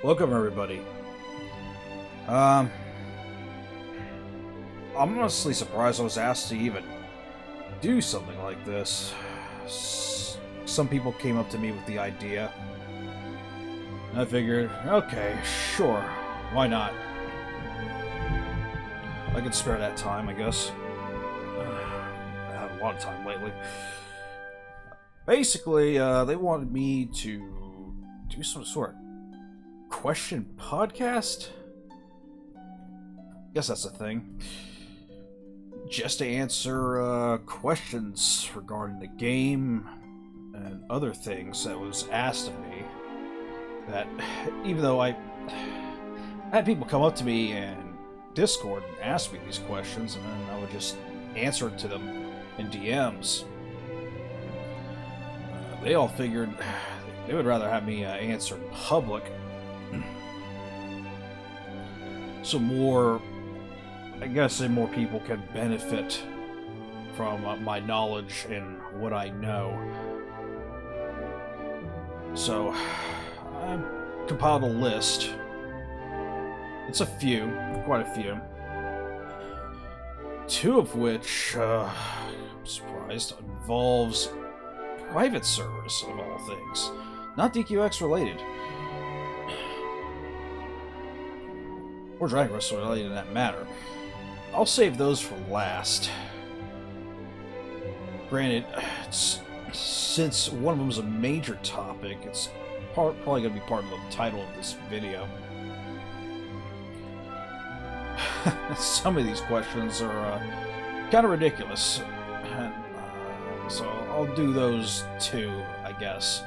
Welcome, everybody. I'm honestly surprised I was asked to even do something like this. Some people came up to me with the idea. And I figured, okay, sure, why not? I could spare that time, I guess. I had a lot of time lately. Basically, they wanted me to do some sort of question podcast? Guess that's a thing. Just to answer questions regarding the game and other things that was asked of me. That, even though I had people come up to me in Discord and ask me these questions, and then I would just answer to them in DMs. They all figured they would rather have me answer in public. So I guess more people can benefit from my knowledge and what I know. So, I compiled a list. It's a few, quite a few. Two of which, I'm surprised, involves private servers, of all things. Not DQX related. Or Dragon Quest related in that matter. I'll save those for last. Granted, since one of them is a major topic, it's probably going to be part of the title of this video. Some of these questions are kind of ridiculous. And, so I'll do those too, I guess.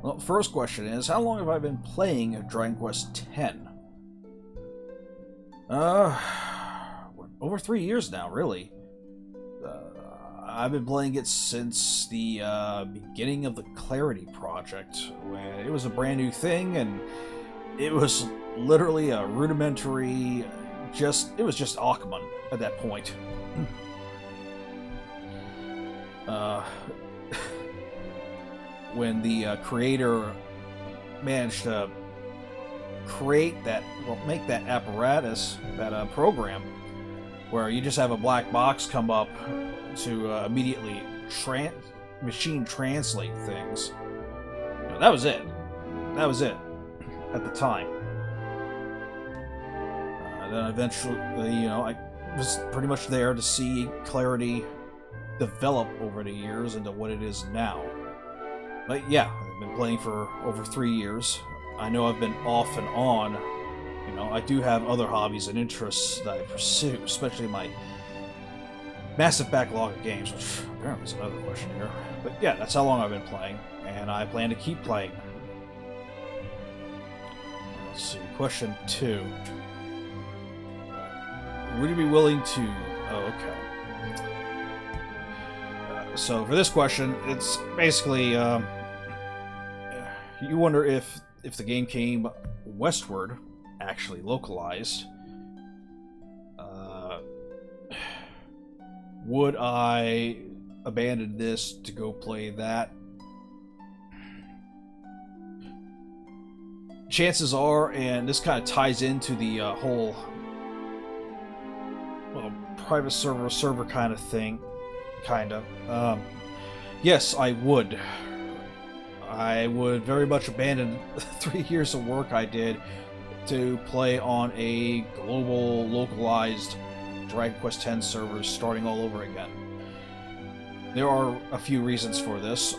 Well, first question is, how long have I been playing Dragon Quest X? Over 3 years now, really. I've been playing it since the beginning of the Clarity project, when it was a brand new thing, and it was literally a rudimentary, it was just Akhman at that point. When the creator managed to make that apparatus, that program, where you just have a black box come up to immediately machine translate things. That was it. That was it at the time. Then eventually, I was pretty much there to see Clarity develop over the years into what it is now. But yeah, I've been playing for over 3 years. I know I've been off and on. I do have other hobbies and interests that I pursue, especially my massive backlog of games, which apparently is another question here. But yeah, that's how long I've been playing, and I plan to keep playing. Let's see, question 2. Would you be willing to... Oh, okay. So for this question, it's basically you wonder if the game came westward, actually localized, would I abandon this to go play that? Chances are, and this kind of ties into the whole private server kind of thing. Yes, I would. I would very much abandon 3 years of work I did to play on a global, localized Dragon Quest X server starting all over again. There are a few reasons for this.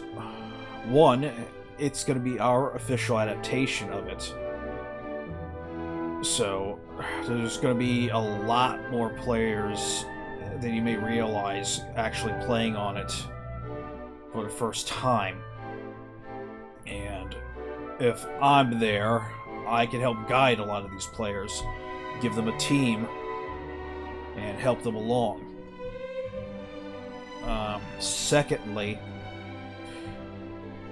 One, it's going to be our official adaptation of it. So, there's going to be a lot more players than you may realize actually playing on it for the first time. And if I'm there, I can help guide a lot of these players, give them a team, and help them along. Secondly,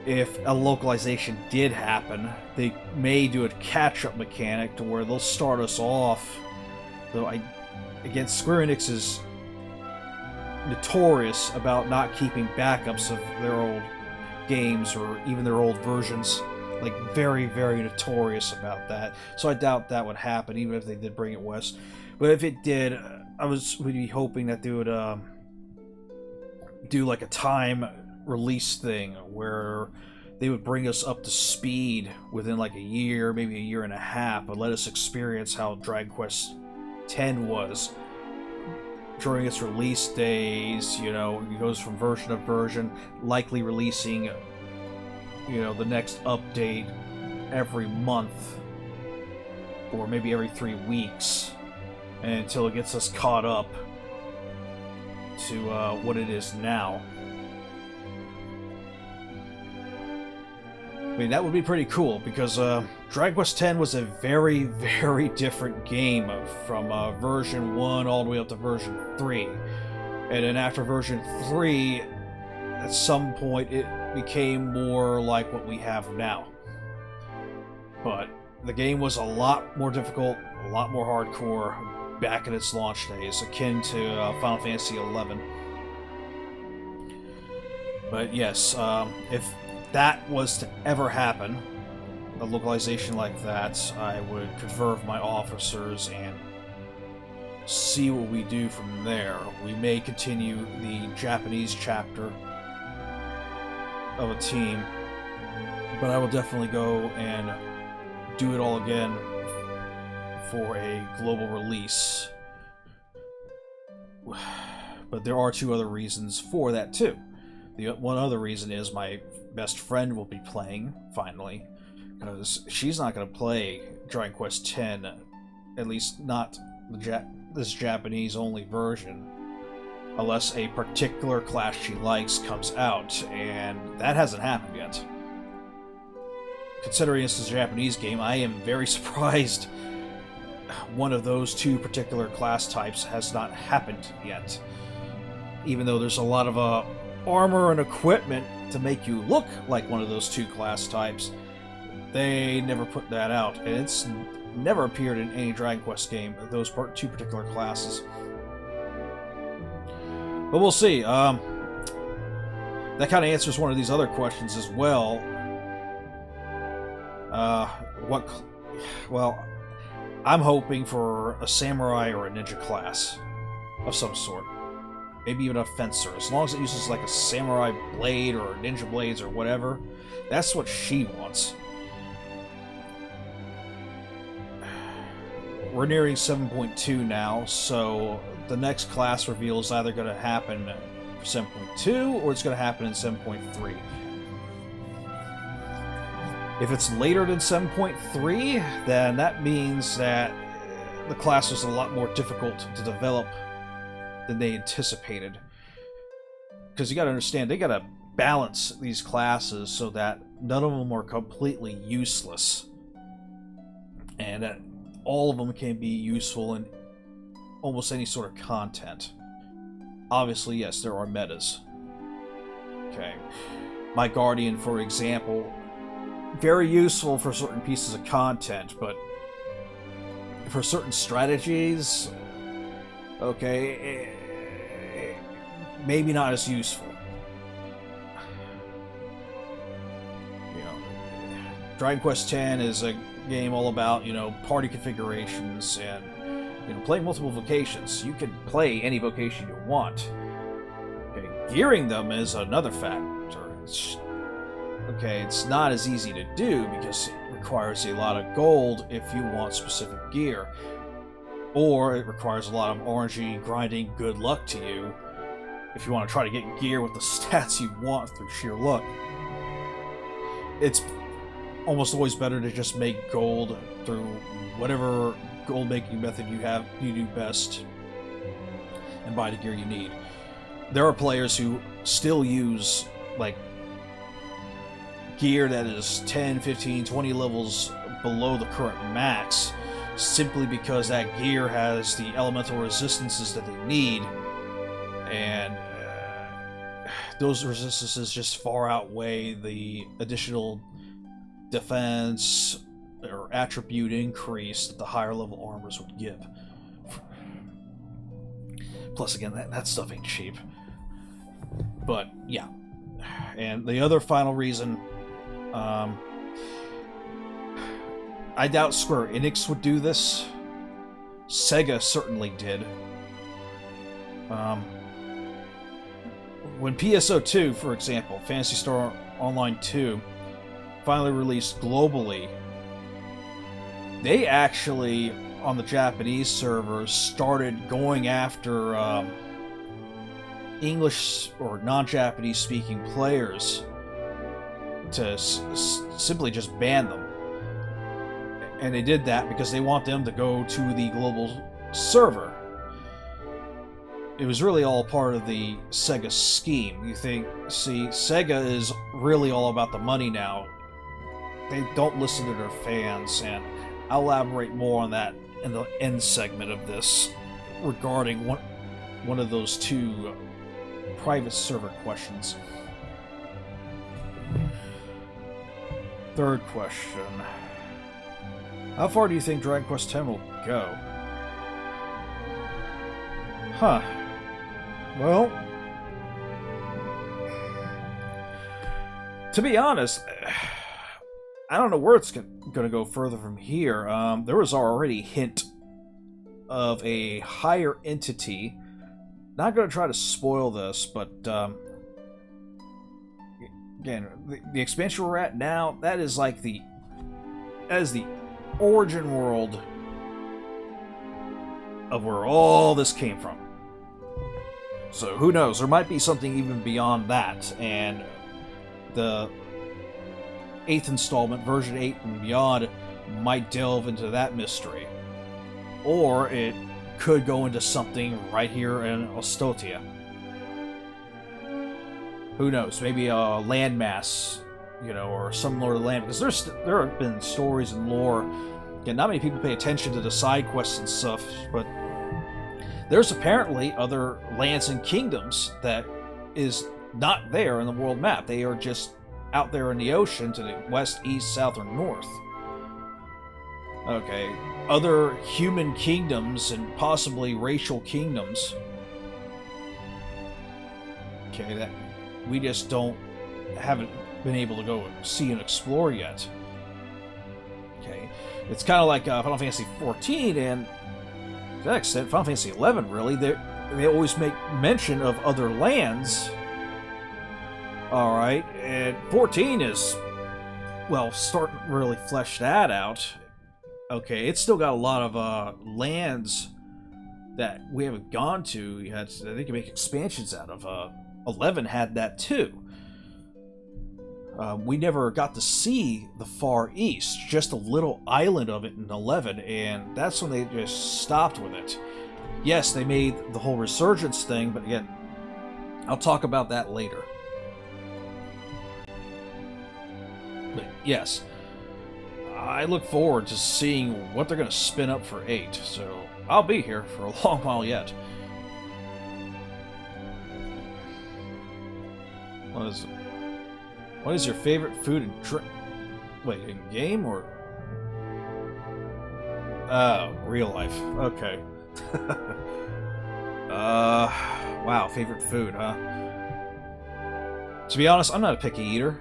if a localization did happen, they may do a catch-up mechanic to where they'll start us off. Though against Square Enix is notorious about not keeping backups of their old games or even their old versions. like very, very notorious about that. So I doubt that would happen, even if they did bring it west. But if it did, would be hoping that they would do like a time release thing where they would bring us up to speed within like a year, maybe a year and a half, but let us experience how Dragon Quest X was during its release days. You know, it goes from version to version, likely releasing, you know, the next update every month or maybe every 3 weeks until it gets us caught up to what it is now. I mean, that would be pretty cool, because Dragon Quest X was a very, very different game from version 1 all the way up to version 3. And then after version 3, at some point, it became more like what we have now. But the game was a lot more difficult, a lot more hardcore back in its launch days, akin to Final Fantasy XI. But yes, if that was to ever happen, a localization like that, I would confer with my officers and see what we do from there. We may continue the Japanese chapter of a team, but I will definitely go and do it all again for a global release. But there are 2 other reasons for that too. The one other reason is my best friend will be playing, finally, because she's not going to play Dragon Quest X, at least not this Japanese-only version, unless a particular class she likes comes out, and that hasn't happened yet. Considering this is a Japanese game, I am very surprised one of those 2 particular class types has not happened yet. Even though there's a lot of armor and equipment to make you look like one of those 2 class types, they never put that out, and it's never appeared in any Dragon Quest game, those 2 particular classes. But we'll see. That kind of answers one of these other questions as well. Well, I'm hoping for a samurai or a ninja class of some sort. Maybe even a fencer. As long as it uses like a samurai blade or ninja blades or whatever. That's what she wants. We're nearing 7.2 now, so the next class reveal is either going to happen for 7.2 or it's going to happen in 7.3. If it's later than 7.3, then that means that the class was a lot more difficult to develop than they anticipated. Because you gotta understand, they gotta balance these classes so that none of them are completely useless. And that all of them can be useful in almost any sort of content. Obviously, yes, there are metas. Okay. My Guardian, for example, very useful for certain pieces of content, but for certain strategies, okay, maybe not as useful. You know, Dragon Quest X is a game all about, you know, party configurations and, you know, playing multiple vocations. You can play any vocation you want. Okay, gearing them is another factor. Okay, it's not as easy to do because it requires a lot of gold if you want specific gear. Or it requires a lot of RNG grinding good luck to you if you want to try to get gear with the stats you want through sheer luck. It's almost always better to just make gold through whatever gold making method you do best and buy the gear you need. There are players who still use like gear that is 10, 15, 20 levels below the current max simply because that gear has the elemental resistances that they need, and those resistances just far outweigh the additional defense or attribute increase that the higher level armors would give. Plus, again, that stuff ain't cheap. But, yeah. And the other final reason, I doubt Square Enix would do this. Sega certainly did. When PSO 2, for example, Phantasy Star Online 2, finally released globally, they actually, on the Japanese servers, started going after English or non-Japanese speaking players to simply just ban them. And they did that because they want them to go to the global server. It was really all part of the Sega scheme. You think, see, Sega is really all about the money now. They don't listen to their fans, and I'll elaborate more on that in the end segment of this regarding one of those two private server questions. Third question. How far do you think Dragon Quest X will go? Huh. Well, to be honest, I don't know where it's going to go further from here. There was already a hint of a higher entity. Not going to try to spoil this, but again, the expansion we're at now, that is the origin world of where all this came from. So who knows? There might be something even beyond that, and the 8th installment, version 8 and beyond, might delve into that mystery. Or it could go into something right here in Ostotia. Who knows? Maybe a landmass, or some Lord of the Land. Because there have been stories and lore. Again, not many people pay attention to the side quests and stuff, but there's apparently other lands and kingdoms that is not there in the world map. They are just out there in the ocean to the west, east, south, or north. Okay, other human kingdoms and possibly racial kingdoms. Okay, that we just haven't been able to go see and explore yet. Okay, it's kind of like Final Fantasy XIV, and to that extent, Final Fantasy XI, really, they always make mention of other lands. Alright, and 14 is, well, starting to really flesh that out. Okay, it's still got a lot of lands that we haven't gone to yet that they can make expansions out of. 11 had that too. We never got to see the Far East, just a little island of it in 11, and that's when they just stopped with it. Yes, they made the whole resurgence thing, but again, I'll talk about that later. But yes, I look forward to seeing what they're going to spin up for 8, so I'll be here for a long while yet. What is your favorite food and drink? Wait, in game or? Oh, real life. Okay. Wow, favorite food, huh? To be honest, I'm not a picky eater.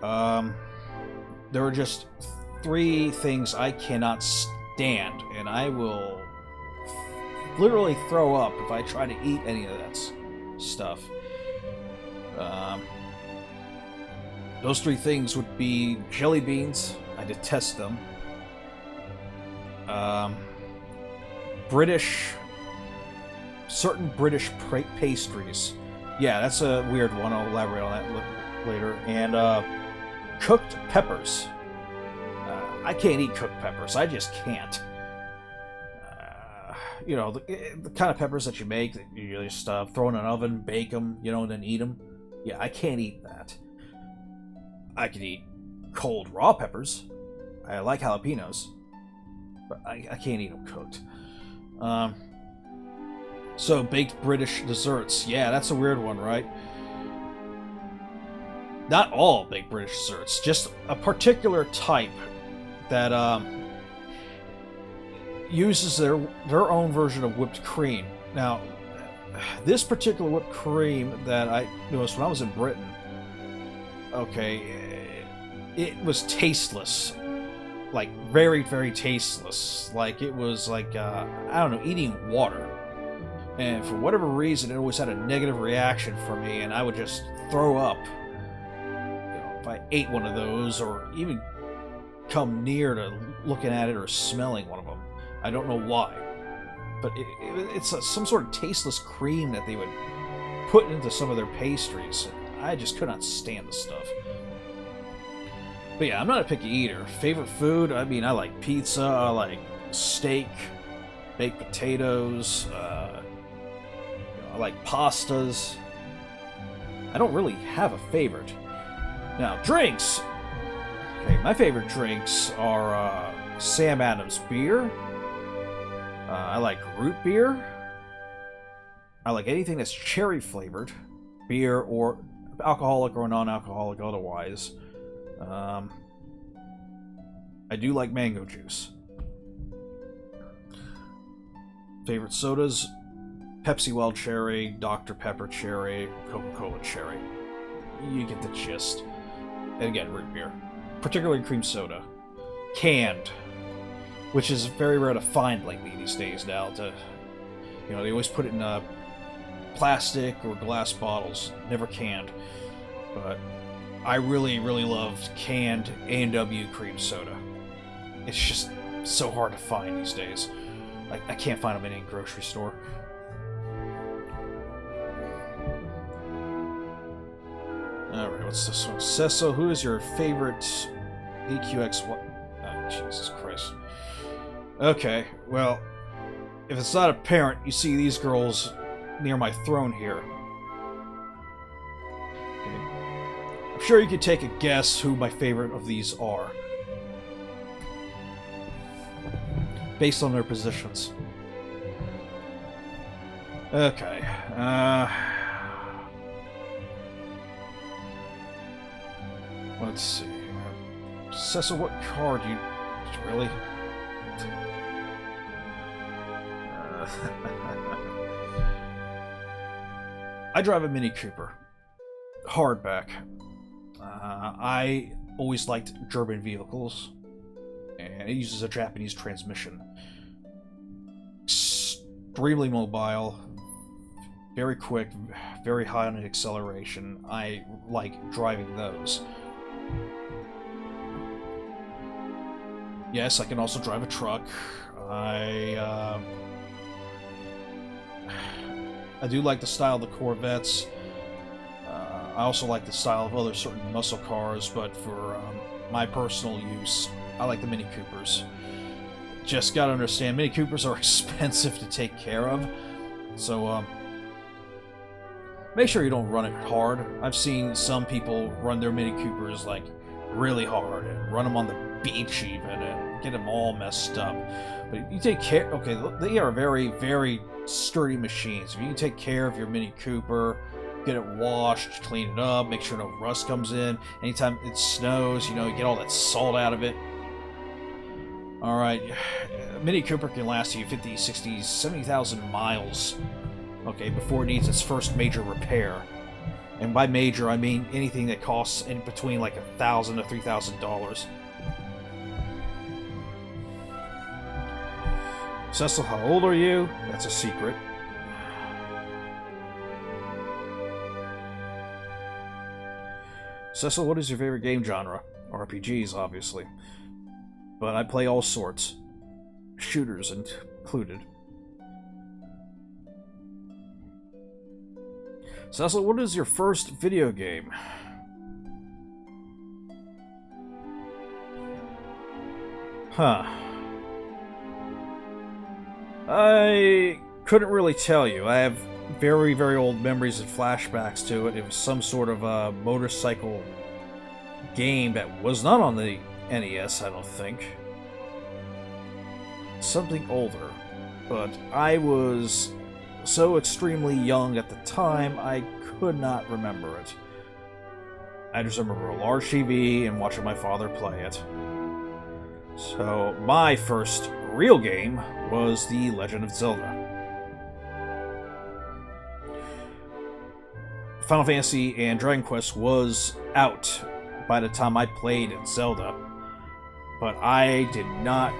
There are just 3 things I cannot stand, and I will literally throw up if I try to eat any of that stuff. Those 3 things would be jelly beans. I detest them. Certain British pastries. Yeah, that's a weird one. I'll elaborate on that later. And cooked peppers. I can't eat cooked peppers. I just can't. The kind of peppers that you make, that you just throw in an oven, bake them, and then eat them. Yeah, I can't eat that. I can eat cold raw peppers. I like jalapenos, but I can't eat them cooked. So baked British desserts. Yeah, that's a weird one, right? Not all baked British desserts, just a particular type that uses their own version of whipped cream. Now, this particular whipped cream that I noticed when I was in Britain, okay, it was tasteless. like very, very tasteless. Like it was like I don't know, eating water. And for whatever reason, it always had a negative reaction for me, and I would just throw up. You know, if I ate one of those, or even come near to looking at it or smelling one of them. I don't know why, but it's some sort of tasteless cream that they would put into some of their pastries. I just could not stand the stuff. But yeah, I'm not a picky eater. Favorite food? I mean, I like pizza, I like steak, baked potatoes, I like pastas. I don't really have a favorite. Now, drinks! Okay, my favorite drinks are Sam Adams beer. I like root beer. I like anything that's cherry flavored. Beer or alcoholic or non-alcoholic otherwise. I do like mango juice. Favorite sodas? Pepsi Wild Cherry, Dr. Pepper Cherry, Coca-Cola Cherry. You get the gist. And again, root beer. Particularly cream soda. Canned. Which is very rare to find lately these days now. You know, they always put it in plastic or glass bottles. Never canned. But I really, really loved canned A&W cream soda. It's just so hard to find these days. I can't find them in any grocery store. Alright, what's this one? Cecil, who is your favorite EQX? What? Oh, Jesus Christ. Okay, well, if it's not apparent, you see these girls near my throne here. Okay. I'm sure you could take a guess who my favorite of these are. Based on their positions. Okay, let's see. Cecil, what car do you... Really? I drive a Mini Cooper. Hardback. I always liked German vehicles. And it uses a Japanese transmission. Extremely mobile. Very quick. Very high on acceleration. I like driving those. Yes, I can also drive a truck. I do like the style of the Corvettes. I also like the style of other certain muscle cars, but for my personal use, I like the Mini Coopers. Just gotta understand, Mini Coopers are expensive to take care of, so make sure you don't run it hard. I've seen some people run their Mini Coopers like really hard and run them on the beach even and get them all messed up. But you take care. Okay, they are very, very sturdy machines. If you can take care of your Mini Cooper, get it washed, clean it up, make sure no rust comes in. Anytime it snows, you know, you get all that salt out of it. Alright, Mini Cooper can last you 50, 60, 70,000 miles, okay, before it needs its first major repair. And by major, I mean anything that costs in between like $1,000 to $3,000. Cecil, how old are you? That's a secret. Cecil, what is your favorite game genre? RPGs, obviously. But I play all sorts. Shooters included. Cecil, what is your first video game? Huh. I couldn't really tell you. I have very, very old memories and flashbacks to it. It was some sort of a motorcycle game that was not on the NES, I don't think. Something older. But I was so extremely young at the time, I could not remember it. I just remember a large TV and watching my father play it. So, my first real game was The Legend of Zelda. Final Fantasy and Dragon Quest was out by the time I played Zelda. But I did not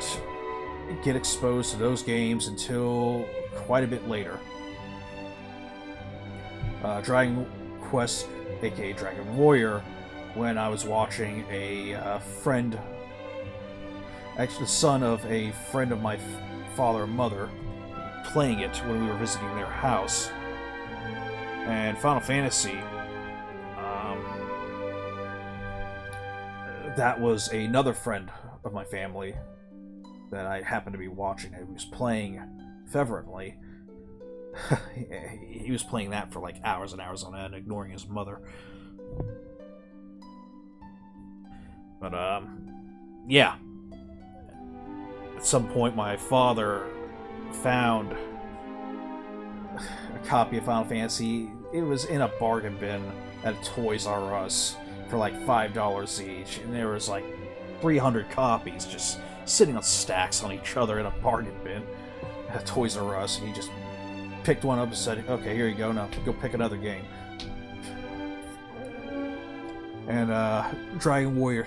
get exposed to those games until quite a bit later. Dragon Quest, aka Dragon Warrior, when I was watching a friend, actually the son of a friend of my father and mother, playing it when we were visiting their house. And Final Fantasy, that was another friend of my family that I happened to be watching. He was playing fervently. He was playing that for like hours and hours on end, ignoring his mother. But, yeah. At some point, my father found a copy of Final Fantasy. It was in a bargain bin at a Toys R Us for like $5 each, and there was like 300 copies just sitting on stacks on each other in a bargain bin at Toys R Us, and he just picked one up and said, okay, here you go, now go pick another game. And Dragon Warrior,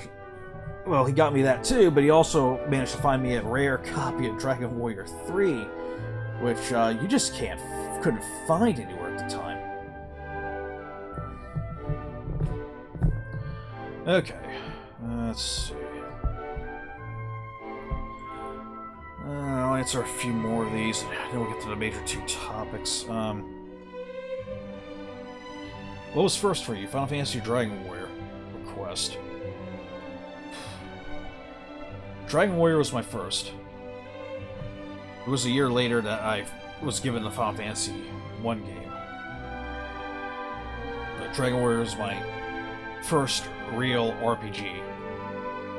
well, he got me that too, but he also managed to find me a rare copy of Dragon Warrior 3, which you just couldn't find anywhere at the time. Okay, let's see. I'll answer a few more of these, and then we'll get to the major two topics. What was first for you, Final Fantasy or Dragon Warrior? Request. Dragon Warrior was my first. It was a year later that I was given the Final Fantasy 1 game. But Dragon Warrior was my first real RPG.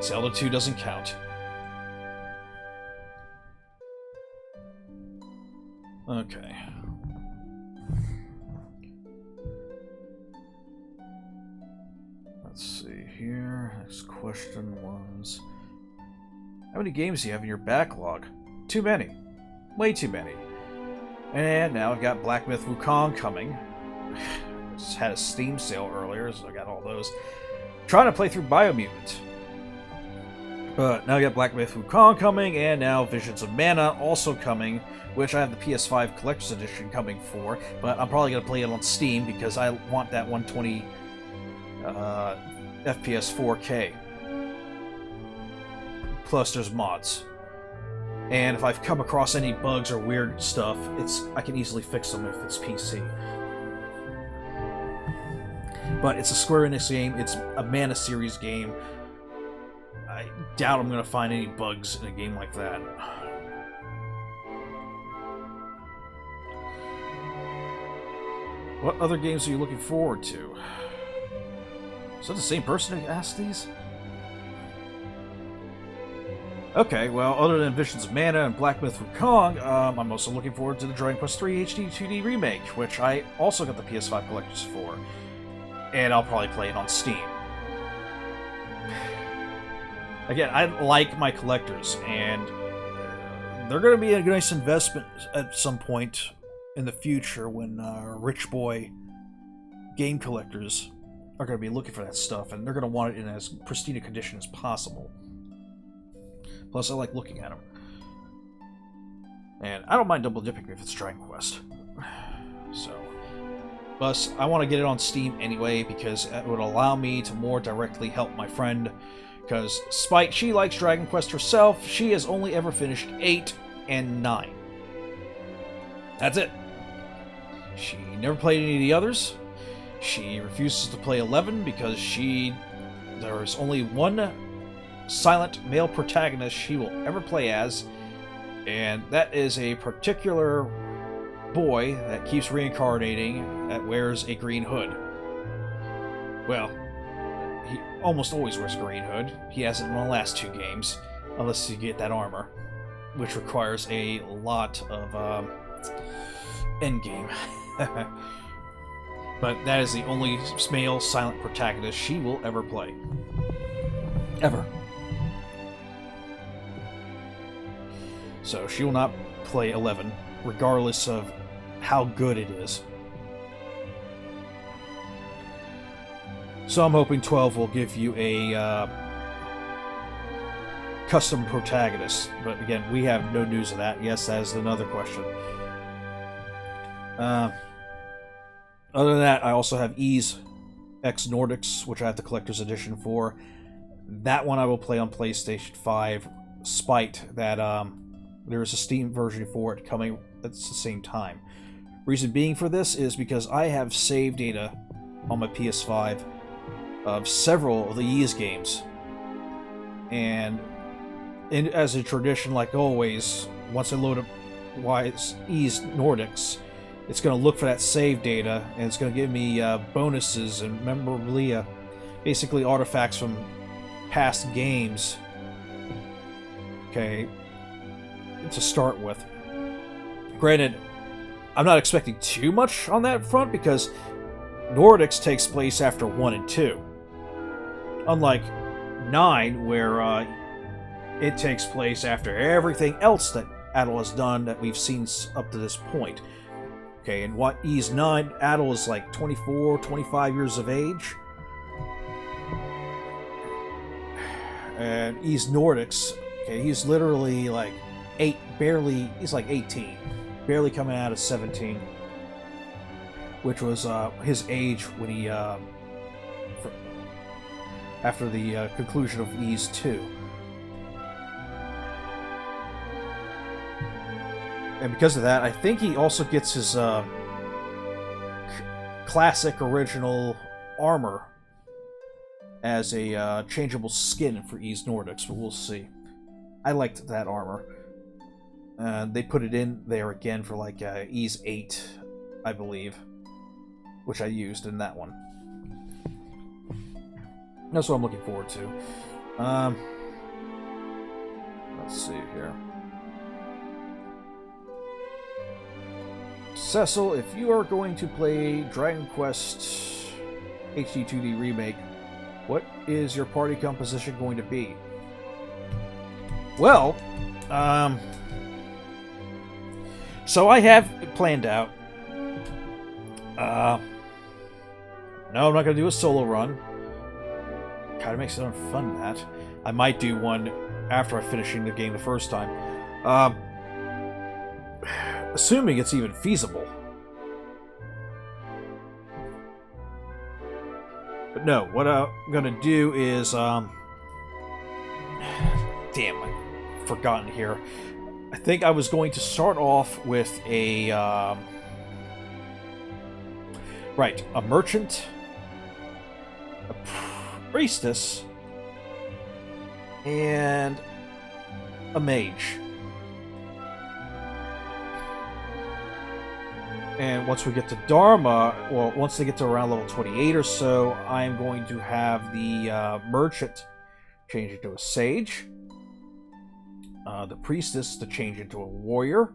Zelda 2 doesn't count. Okay. Let's see here. Next question was, how many games do you have in your backlog? Too many. Way too many. And now I've got Black Myth Wukong coming. Just had a Steam sale earlier, so I got all those. Trying to play through Biomutant. But now I got Black Myth Wukong coming, and now Visions of Mana also coming, which I have the PS5 Collector's Edition coming for, but I'm probably going to play it on Steam because I want that 120 FPS 4K. Plus there's mods. And if I've come across any bugs or weird stuff, I can easily fix them if it's PC. But it's a Square Enix game, it's a Mana series game. I doubt I'm going to find any bugs in a game like that. What other games are you looking forward to? Is that the same person who asked these? Okay, well, other than Visions of Mana and Black Myth Wukong, I'm also looking forward to the Dragon Quest III HD 2D remake, which I also got the PS5 Collectors for. And I'll probably play it on Steam. Again, I like my collectors, and they're going to be a nice investment at some point in the future when rich boy game collectors are going to be looking for that stuff, and they're going to want it in as pristine a condition as possible. Plus, I like looking at them. And I don't mind double dipping if it's Dragon Quest. So, plus, I want to get it on Steam anyway, because it would allow me to more directly help my friend. Because, despite she likes Dragon Quest herself, she has only ever finished 8 and 9. That's it. She never played any of the others. She refuses to play 11 because there's only one silent male protagonist she will ever play as, and that is a particular boy that keeps reincarnating that wears a green hood. Well, he almost always wears a green hood. He hasn't in the last 2 games, unless you get that armor, which requires a lot of endgame. But that is the only male silent protagonist she will ever play. Ever. So she will not play 11, regardless of how good it is. So I'm hoping 12 will give you a custom protagonist. But again, we have no news of that. Yes, that is another question. Other than that, I also have Ys X Nordics, which I have the collector's edition for. That one I will play on PlayStation 5, despite that there is a Steam version for it coming at the same time. Reason being for this is because I have save data on my PS5 of several of the Ys games. And as a tradition, like always, once I load up Ys Nordics, it's going to look for that save data, and it's going to give me bonuses and memorabilia, basically artifacts from past games, okay, to start with. Granted, I'm not expecting too much on that front, because Nordics takes place after 1 and 2. Unlike 9, where it takes place after everything else that Adel has done that we've seen up to this point. Okay, and what Ys 9, Adel is like 24, 25 years of age. And Ys Nordics, okay, he's literally like he's like 18. Barely coming out of 17. Which was his age when he, after the conclusion of Ys 2. And because of that, I think he also gets his classic original armor as a changeable skin for Ys Nordics, but we'll see. I liked that armor. They put it in there again for like Ys 8, I believe, which I used in that one. That's what I'm looking forward to. Let's see here. Cecil, if you are going to play Dragon Quest HD 2D Remake, what is your party composition going to be? Well, so I have it planned out. No, I'm not going to do a solo run. Kind of makes it unfun, that. I might do one after I finishing the game the first time. Assuming it's even feasible. But no, what I'm gonna do is, damn, I've forgotten here. I think I was going to start off with a, right, a merchant, a priestess, and a mage. And once we get to Dharma, well, once they get to around level 28 or so, I'm going to have the merchant change into a sage, the priestess to change into a warrior,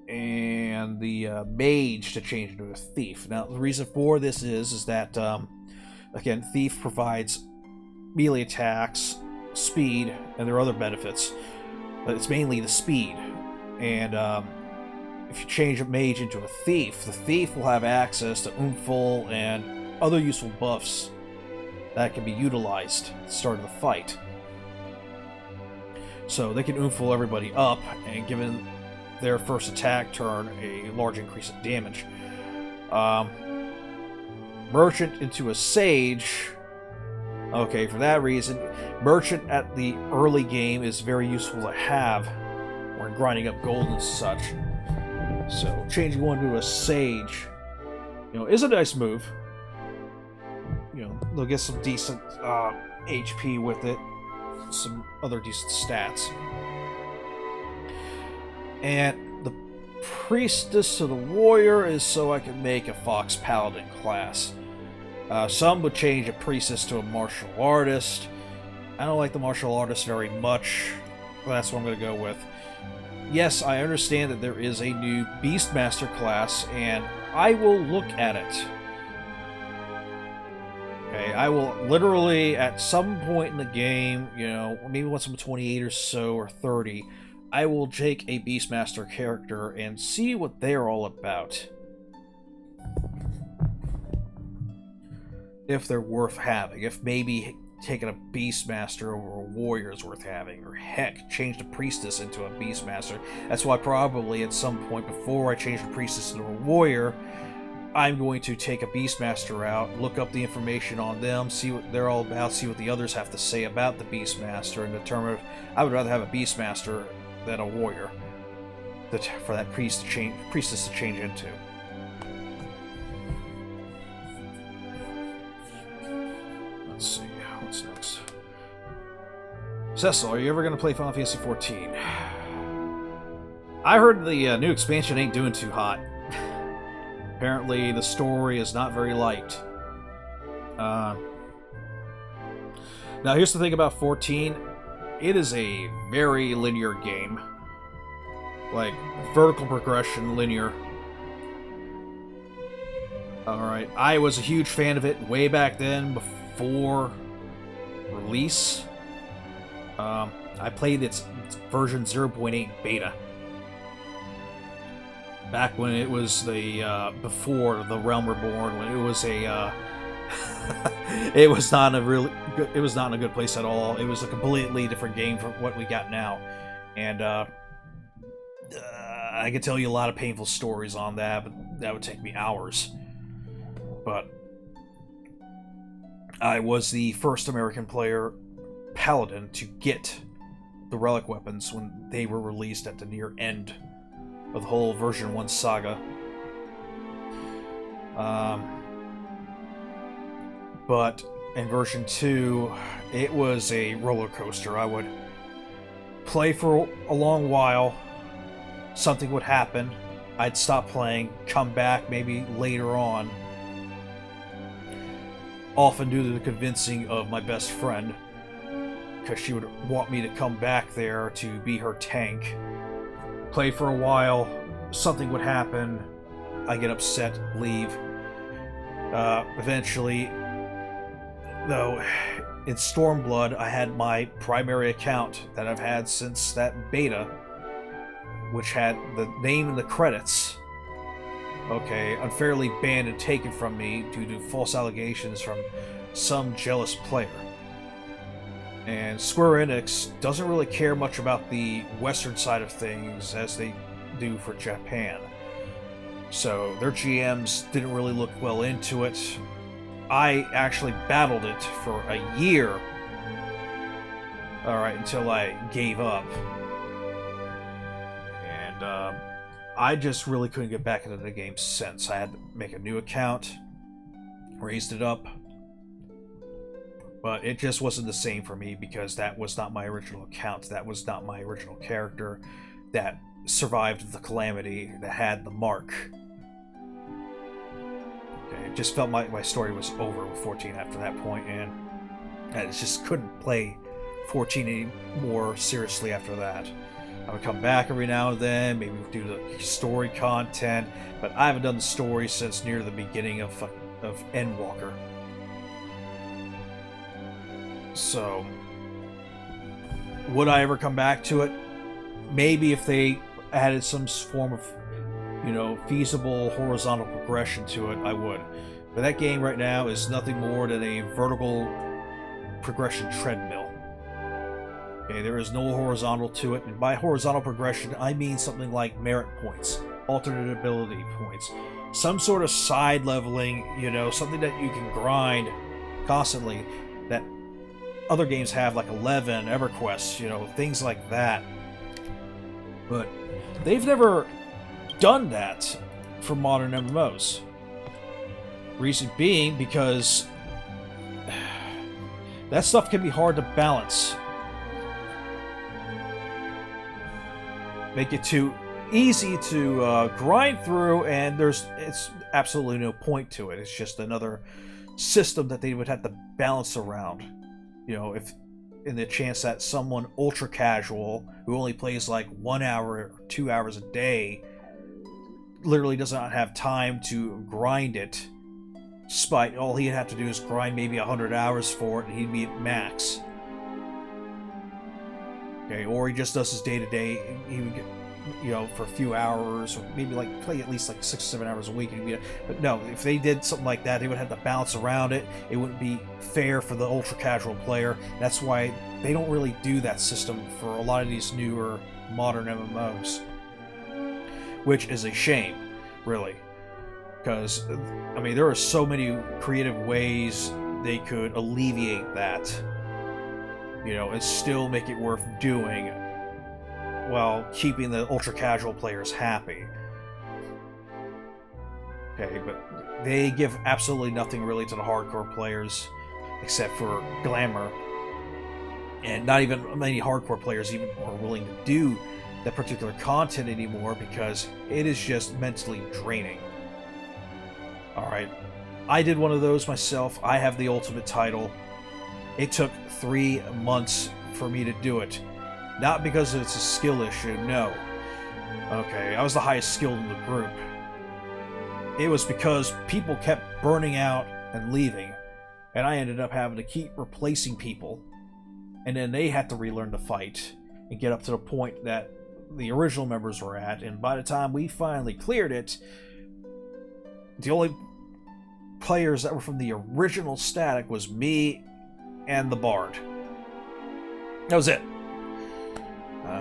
and the mage to change into a thief. Now, the reason for this is that, again, thief provides melee attacks, speed, and there are other benefits, but it's mainly the speed. And if you change a mage into a thief, the thief will have access to Umful and other useful buffs that can be utilized at the start of the fight. So they can Umful everybody up, and given their first attack turn, a large increase in damage. Merchant into a sage. Okay, for that reason, merchant at the early game is very useful to have when grinding up gold and such. So changing one to a sage, is a nice move. They'll get some decent HP with it, some other decent stats. And the priestess to the warrior is so I can make a fox paladin class. Some would change a priestess to a martial artist. I don't like the martial artist very much, but that's what I'm going to go with. Yes, I understand that there is a new Beastmaster class, and I will look at it. Okay, I will literally, at some point in the game, maybe once I'm 28 or so, or 30, I will take a Beastmaster character and see what they're all about. If they're worth having. If maybe taking a Beastmaster over a warrior is worth having, or heck, change the Priestess into a Beastmaster. That's why probably at some point before I change the Priestess into a warrior, I'm going to take a Beastmaster out, look up the information on them, see what they're all about, see what the others have to say about the Beastmaster, and determine if I would rather have a Beastmaster than a warrior for that priestess to change into. Let's see, what's next? Cecil, are you ever going to play Final Fantasy XIV? I heard the new expansion ain't doing too hot. Apparently, the story is not very light. Now, here's the thing about 14. It is a very linear game. Like, vertical progression, linear. Alright, I was a huge fan of it way back then, before release. I played its version 0.8 beta. Back when it was the before the Realm Reborn, when it was a it was not in a good place at all. It was a completely different game from what we got now, and I could tell you a lot of painful stories on that, but that would take me hours. But I was the first American player paladin to get the relic weapons when they were released at the near end of the whole version 1 saga. But in version 2, it was a roller coaster. I would play for a long while, something would happen, I'd stop playing, come back maybe later on, often due to the convincing of my best friend, because she would want me to come back there to be her tank. Play for a while, something would happen, I get upset, leave. Eventually, though, in Stormblood, I had my primary account that I've had since that beta, which had the name in the credits, okay, unfairly banned and taken from me due to false allegations from some jealous player. And Square Enix doesn't really care much about the Western side of things as they do for Japan. So their GMs didn't really look well into it. I actually battled it for a year. Alright, until I gave up. And I just really couldn't get back into the game since. I had to make a new account, raised it up. But it just wasn't the same for me because that was not my original account. That was not my original character that survived the calamity, that had the mark. Okay, it just felt my story was over with 14 after that point, and I just couldn't play 14 any more seriously after that. I would come back every now and then, maybe do the story content, but I haven't done the story since near the beginning of Endwalker. So, would I ever come back to it? Maybe if they added some form of, feasible horizontal progression to it, I would. But that game right now is nothing more than a vertical progression treadmill. Okay, there is no horizontal to it, and by horizontal progression, I mean something like merit points, alternate ability points, some sort of side leveling, something that you can grind constantly, that other games have, like 11, EverQuest, things like that. But they've never done that for modern MMOs. Reason being because that stuff can be hard to balance. Make it too easy to grind through, and it's absolutely no point to it. It's just another system that they would have to balance around. If in the chance that someone ultra casual who only plays like 1 hour or 2 hours a day literally does not have time to grind it, despite all he'd have to do is grind maybe 100 hours for it and he'd be at max. Okay, or he just does his day-to-day, he would for a few hours, or maybe like play at least like 6 or 7 hours a week. But no, if they did something like that, they would have to bounce around it. It wouldn't be fair for the ultra casual player. That's why they don't really do that system for a lot of these newer modern MMOs, which is a shame, really, because I mean there are so many creative ways they could alleviate that, and still make it worth doing, while keeping the ultra casual players happy. Okay, but they give absolutely nothing really to the hardcore players, except for glamour. And not even many hardcore players even are willing to do that particular content anymore because it is just mentally draining. Alright, I did one of those myself. I have the ultimate title. It took 3 months for me to do it. Not because it's a skill issue, no. Okay, I was the highest skilled in the group. It was because people kept burning out and leaving, and I ended up having to keep replacing people. And then they had to relearn to fight and get up to the point that the original members were at. And by the time we finally cleared it, the only players that were from the original static was me and the Bard. That was it.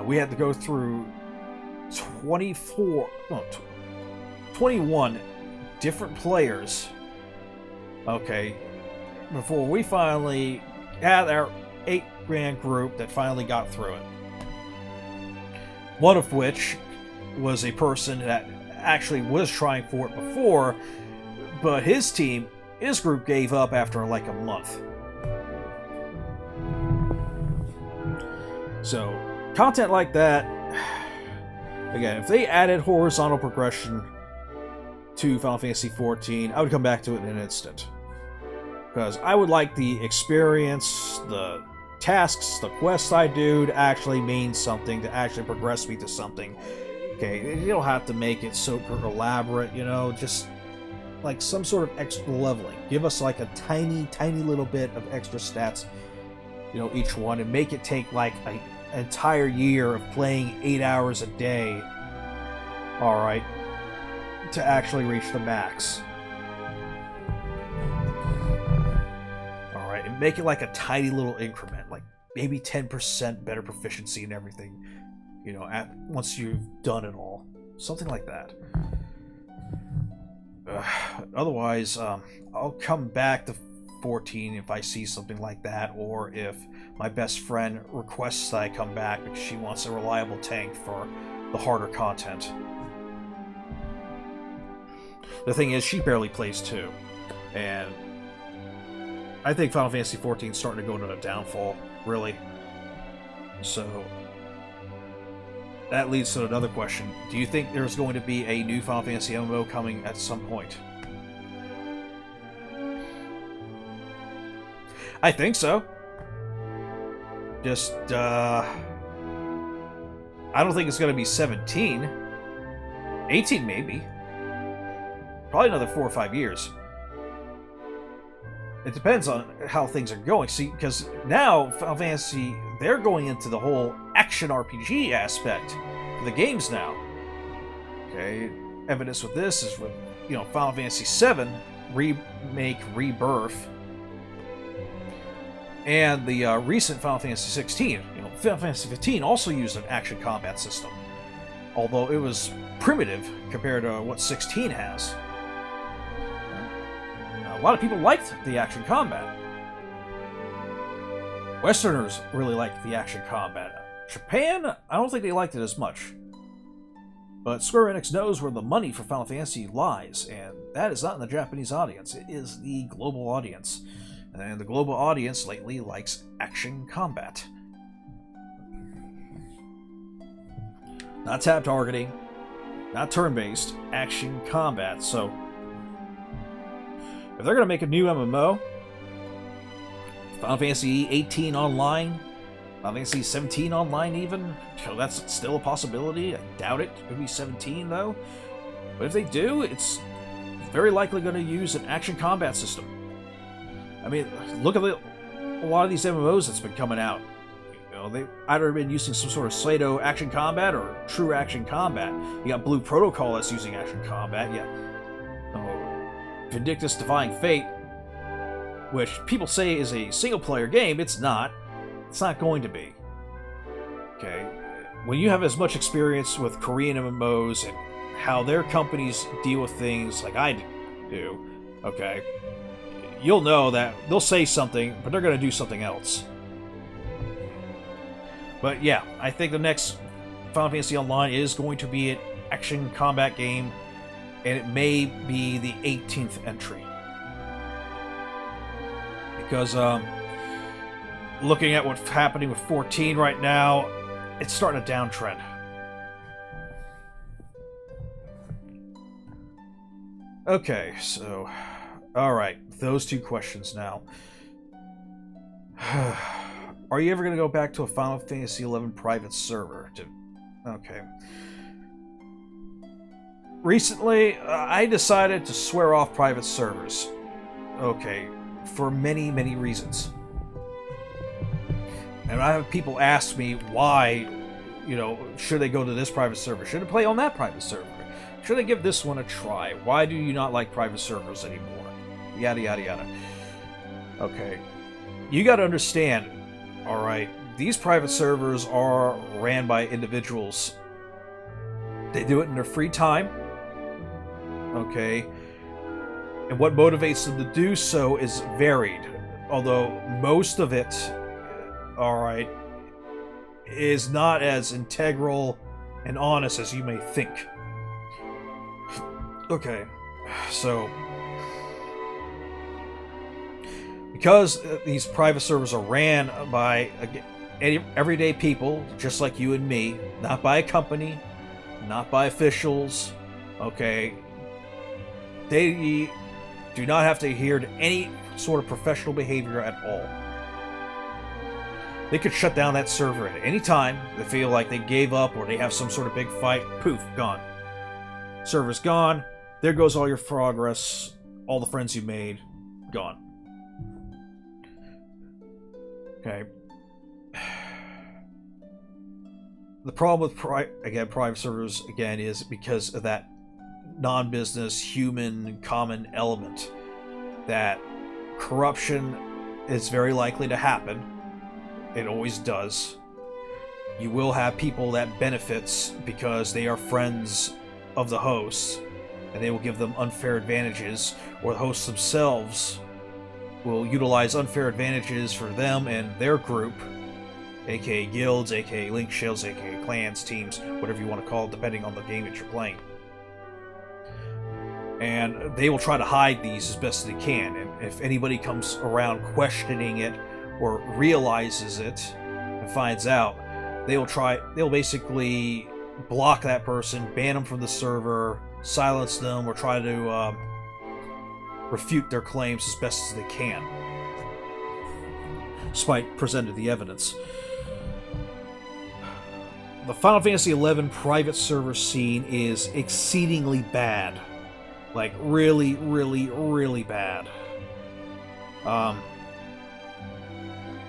We had to go through 21 different players, okay, before we finally had our 8-man group that finally got through it. One of which was a person that actually was trying for it before, but his group gave up after like a month. So, content like that, again, if they added horizontal progression to Final Fantasy XIV, I would come back to it in an instant. Because I would like the experience, the tasks, the quests I do to actually mean something, to actually progress me to something. Okay, you don't have to make it super elaborate, just like some sort of extra leveling. Give us like a tiny, tiny little bit of extra stats, each one, and make it take like an entire year of playing 8 hours a day, alright, to actually reach the max. Alright, and make it like a tiny little increment, like maybe 10% better proficiency and everything, once you've done it all. Something like that. Otherwise, I'll come back to 14 if I see something like that, or if my best friend requests that I come back because she wants a reliable tank for the harder content. The thing is, she barely plays too, and I think Final Fantasy XIV is starting to go into a downfall, really. So that leads to another question. Do you think there's going to be a new Final Fantasy MMO coming at some point? I think so. Just, I don't think it's going to be 17. 18 maybe. Probably another 4 or 5 years. It depends on how things are going. See, because now Final Fantasy, they're going into the whole action RPG aspect of the games now. Okay, evidence with this is with, Final Fantasy VII Remake Rebirth, and the recent Final Fantasy XVI. Final Fantasy XV also used an action combat system, although it was primitive compared to what 16 has. A lot of people liked the action combat. Westerners really liked the action combat. Japan, I don't think they liked it as much. But Square Enix knows where the money for Final Fantasy lies, and that is not in the Japanese audience. It is the global audience. And the global audience lately likes action combat. Not tab targeting, not turn-based, action combat. So, if they're going to make a new MMO, Final Fantasy 18 online, Final Fantasy 17 online even, that's still a possibility. I doubt it. It could be 17 though. But if they do, it's very likely going to use an action combat system. I mean, look at a lot of these MMOs that's been coming out. You know, they've either been using some sort of pseudo action combat or true action combat. You got Blue Protocol that's using action combat. Yeah, Vindictus Defying Fate, which people say is a single-player game. It's not. It's not going to be. Okay, when you have as much experience with Korean MMOs and how their companies deal with things like I do, okay, you'll know that they'll say something, but they're going to do something else. But yeah, I think the next Final Fantasy Online is going to be an action combat game, and it may be the 18th entry. Because looking at what's happening with 14 right now, it's starting a downtrend. Okay, so... Alright, those two questions now. Are you ever going to go back to a Final Fantasy XI private server? Okay. Recently, I decided to swear off private servers. Okay, for many, many reasons. And I have people ask me why, you know, should they go to this private server? Should they play on that private server? Should I give this one a try? Why do you not like private servers anymore? Yada, yada, yada. Okay. You gotta understand, alright, these private servers are ran by individuals. They do it in their free time. Okay. And what motivates them to do so is varied. Although most of it, alright, is not as integral and honest as you may think. Okay, so because these private servers are ran by everyday people, just like you and me, not by a company, not by officials, okay, they do not have to adhere to any sort of professional behavior at all. They could shut down that server at any time. They feel like they gave up or they have some sort of big fight, poof, gone. Server's gone. There goes all your progress, all the friends you made, gone. Okay. The problem with private servers, again, is because of that non-business, human, common element. That corruption is very likely to happen. It always does. You will have people that benefits because they are friends of the hosts, and they will give them unfair advantages, or the hosts themselves will utilize unfair advantages for them and their group, aka guilds, aka link shields, aka clans, teams, whatever you want to call it, depending on the game that you're playing. And they will try to hide these as best as they can, and if anybody comes around questioning it or realizes it and finds out, they'll basically block that person, ban them from the server, silence them, or try to refute their claims as best as they can, despite presenting the evidence. The Final Fantasy XI private server scene is exceedingly bad. Like, really, really, really bad.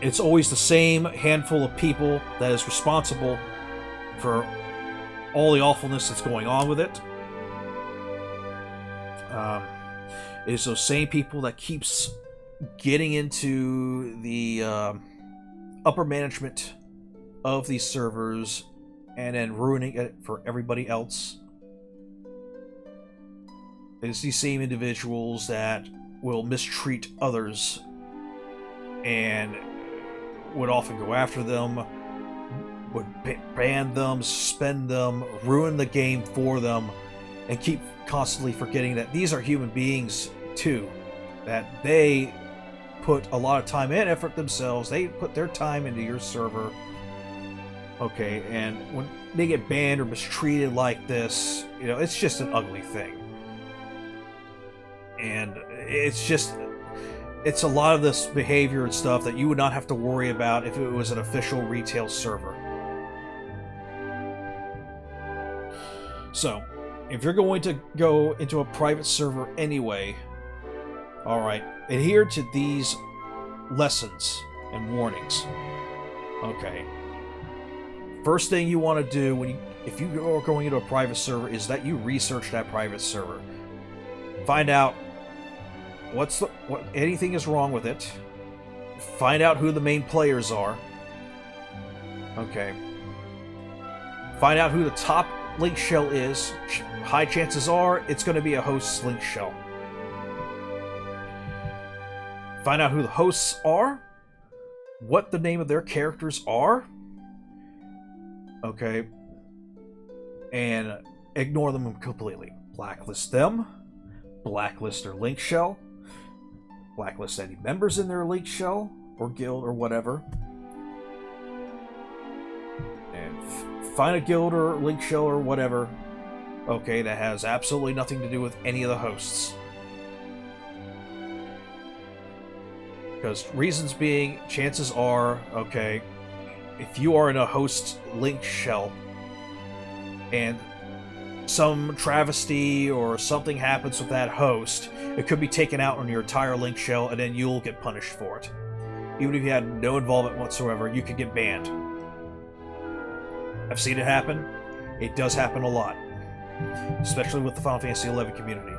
It's always the same handful of people that is responsible for all the awfulness that's going on with it. It's those same people that keeps getting into the upper management of these servers and then ruining it for everybody else. It's these same individuals that will mistreat others and would often go after them, would ban them, suspend them, ruin the game for them, and keep constantly forgetting that these are human beings too, that they put a lot of time and effort themselves. They put their time into your server. Okay, and when they get banned or mistreated like this, you know, it's just an ugly thing. And it's a lot of this behavior and stuff that you would not have to worry about if it was an official retail server. So, if you're going to go into a private server anyway, alright, adhere to these lessons and warnings. Okay. First thing you want to do if you are going into a private server is that you research that private server. Find out what anything is wrong with it. Find out who the main players are. Okay. Find out who the top link shell is. High chances are it's going to be a host's link shell. Find out who the hosts are. What the name of their characters are. Okay. And ignore them completely. Blacklist them. Blacklist their link shell. Blacklist any members in their link shell or guild or whatever. And find a guild or link shell or whatever. Okay, that has absolutely nothing to do with any of the hosts. Because reasons being, chances are, okay, if you are in a host link shell and some travesty or something happens with that host, it could be taken out on your entire link shell and then you'll get punished for it. Even if you had no involvement whatsoever, you could get banned. I've seen it happen. It does happen a lot. Especially with the Final Fantasy XI community.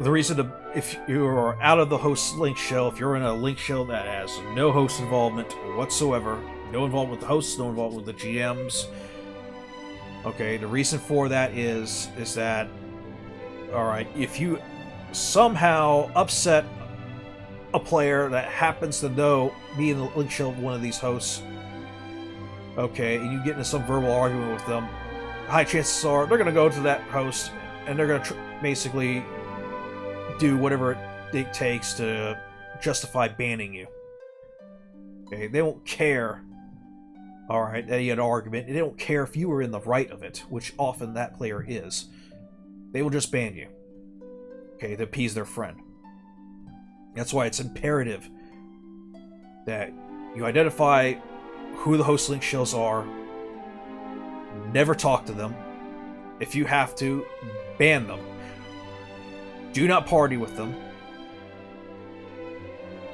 The reason if you are out of the host link shell, if you're in a link shell that has no host involvement whatsoever, no involvement with the hosts, no involvement with the GMs, okay, the reason for that is that, alright, if you somehow upset a player that happens to be in the link shell of one of these hosts, okay, and you get into some verbal argument with them, high chances are they're going to go to that host and they're going to basically do whatever it takes to justify banning you. Okay, they won't care. Alright, that you had an argument. They don't care if you were in the right of it, which often that player is. They will just ban you. Okay, to appease their friend. That's why it's imperative that you identify who the host link shells are. Never talk to them. If you have to, ban them. Do not party with them.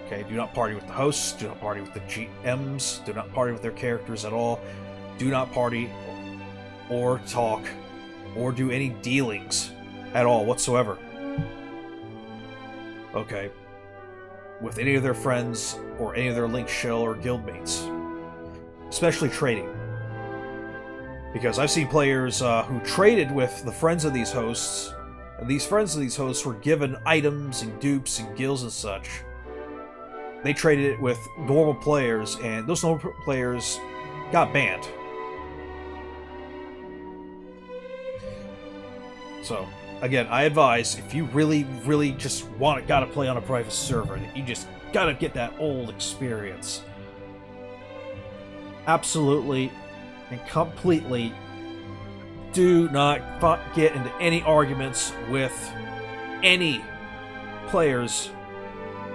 Okay, do not party with the hosts, do not party with the GMs, do not party with their characters at all. Do not party or talk or do any dealings at all whatsoever. Okay. With any of their friends or any of their link shell or guildmates. Especially trading. Because I've seen players who traded with the friends of these hosts, and these friends of these hosts were given items and dupes and guilds and such. They traded it with normal players, and those normal players got banned. So, again, I advise, if you really, really just gotta play on a private server, you just gotta get that old experience. Absolutely and completely do not get into any arguments with any players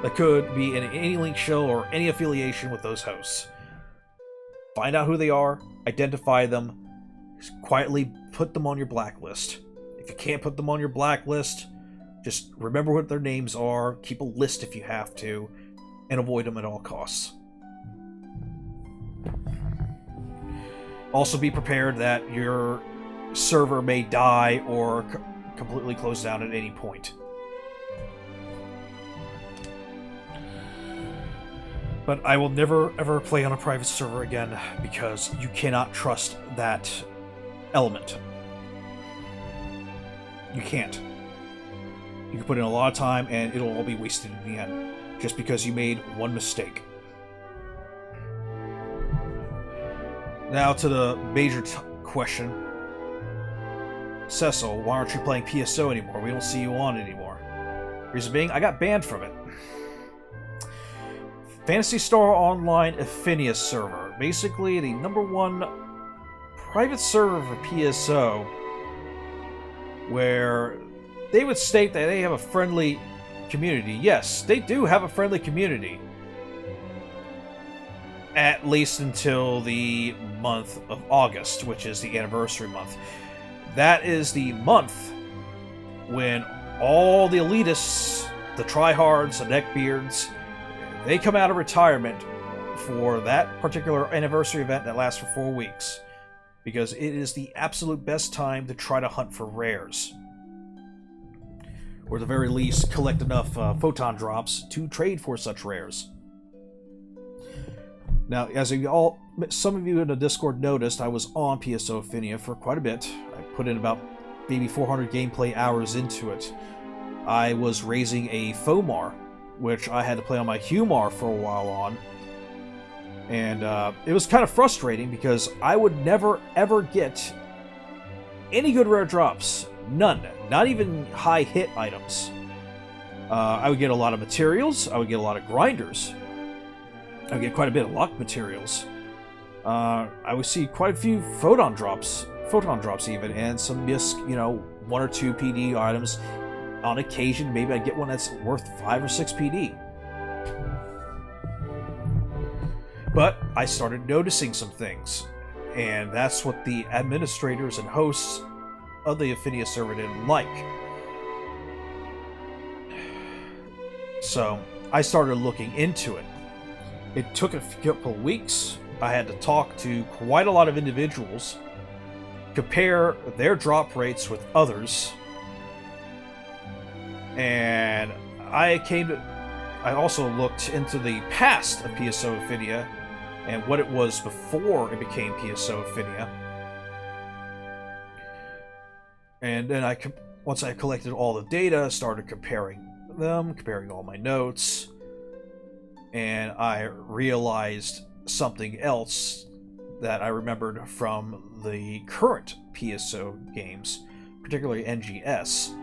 that could be in any link shell or any affiliation with those hosts. Find out who they are, identify them, quietly put them on your blacklist. If you can't put them on your blacklist, just remember what their names are, keep a list if you have to, and avoid them at all costs. Also be prepared that your server may die or completely close down at any point. But I will never ever play on a private server again because you cannot trust that element. You can't. You can put in a lot of time and it'll all be wasted in the end just because you made one mistake. Now to the major question. Cecil, why aren't you playing PSO anymore? We don't see you on anymore. Reason being, I got banned from it. Phantasy Star Online Ephinea server. Basically, the #1 private server for PSO, where they would state that they have a friendly community. Yes, they do have a friendly community. At least until the month of August, which is the anniversary month. That is the month when all the elitists, the tryhards, the neckbeards, they come out of retirement for that particular anniversary event that lasts for 4 weeks, because it is the absolute best time to try to hunt for rares, or at the very least collect enough photon drops to trade for such rares. Now, as some of you in the Discord noticed, I was on PSO Ephinea for quite a bit. I put in about maybe 400 gameplay hours into it. I was raising a Fomar, which I had to play on my Humar for a while on. And it was kind of frustrating because I would never ever get any good rare drops. None. Not even high hit items. I would get a lot of materials. I would get a lot of grinders. I would get quite a bit of luck materials. I would see quite a few photon drops even, and some missed, 1 or 2 PD items. On occasion, maybe I'd get one that's worth 5 or 6 PD. But I started noticing some things, and that's what the administrators and hosts of the Ephinea server didn't like. So I started looking into it. It took a couple of weeks. I had to talk to quite a lot of individuals, compare their drop rates with others, and I also looked into the past of PSO Ephinea and what it was before it became PSO Ephinea. And then once I collected all the data, started comparing all my notes, and I realized something else that I remembered from the current PSO games, particularly NGS.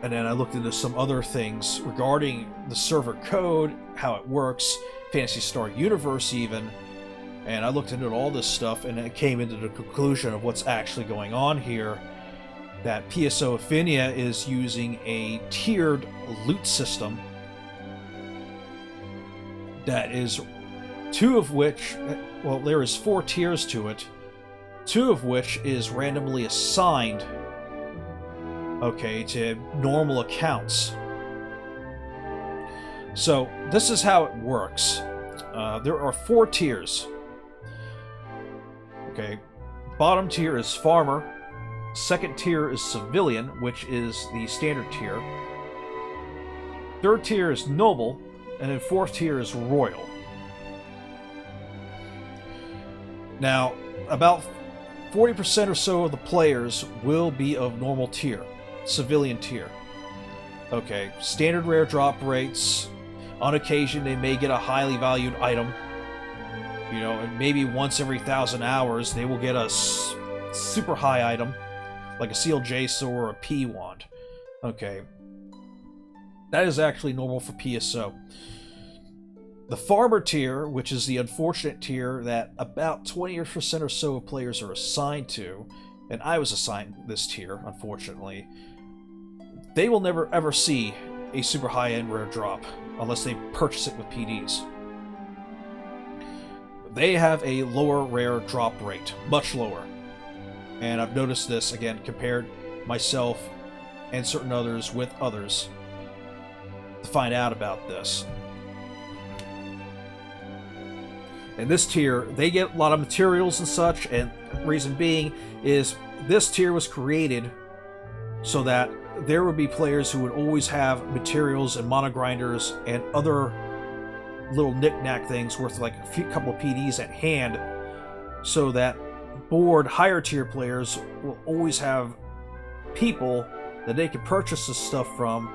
And then I looked into some other things regarding the server code, how it works, Phantasy Star Universe even, and I looked into all this stuff, and it came into the conclusion of what's actually going on here, that PSO Ephinea is using a tiered loot system that is there is 4 tiers to it, 2 of which is randomly assigned, to normal accounts. So this is how it works. There are 4 tiers. Bottom tier is Farmer, second tier is Civilian, which is the standard tier, third tier is Noble, and then fourth tier is Royal. Now, about 40% or so of the players will be of normal tier, Civilian tier. Standard rare drop rates. On occasion, they may get a highly valued item. And maybe once every 1,000 hours, they will get a super high item, like a Sealed Jace or a P wand. That is actually normal for PSO. The Farmer tier, which is the unfortunate tier that about 20% or so of players are assigned to, and I was assigned this tier, unfortunately, they will never ever see a super high-end rare drop unless they purchase it with PDs. They have a lower rare drop rate, much lower. And I've noticed this, again, compared myself and certain others with others to find out about this. And this tier, they get a lot of materials and such, and reason being is this tier was created so that there would be players who would always have materials and monogrinders and other little knick-knack things worth like a couple of PDs at hand, so that bored higher tier players will always have people that they can purchase this stuff from,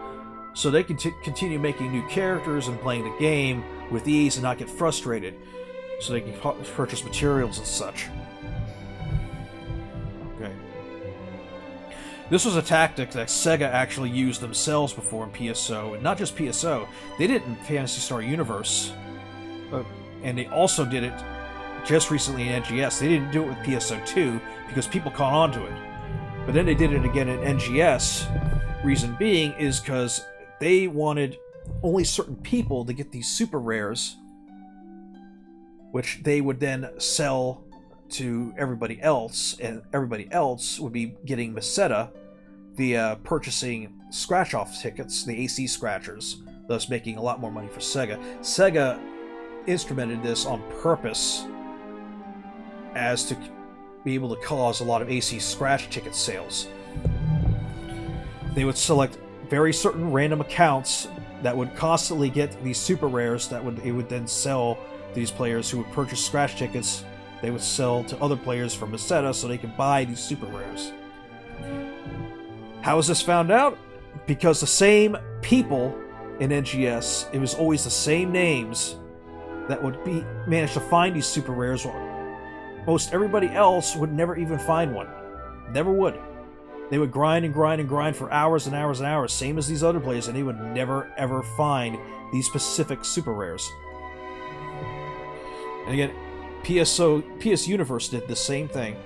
so they can continue making new characters and playing the game with ease and not get frustrated, so they can purchase materials and such. This was a tactic that Sega actually used themselves before in PSO, and not just PSO, they did it in Phantasy Star Universe, and they also did it just recently in NGS. They didn't do it with PSO 2 because people caught on to it, but then they did it again in NGS. Reason being is because they wanted only certain people to get these super rares, which they would then sell to everybody else, and everybody else would be getting Meseta via purchasing scratch-off tickets, the AC scratchers, thus making a lot more money for Sega. Sega instrumented this on purpose as to be able to cause a lot of AC scratch ticket sales. They would select very certain random accounts that would constantly get these super rares that it would then sell to these players who would purchase scratch tickets. They would sell to other players from Meseta so they could buy these super rares. How was this found out? Because the same people in NGS, it was always the same names that would manage to find these super rares, while most everybody else would never even find one. Never would. They would grind and grind and grind for hours and hours and hours, same as these other players, and they would never ever find these specific super rares. And again, PS Universe did the same thing.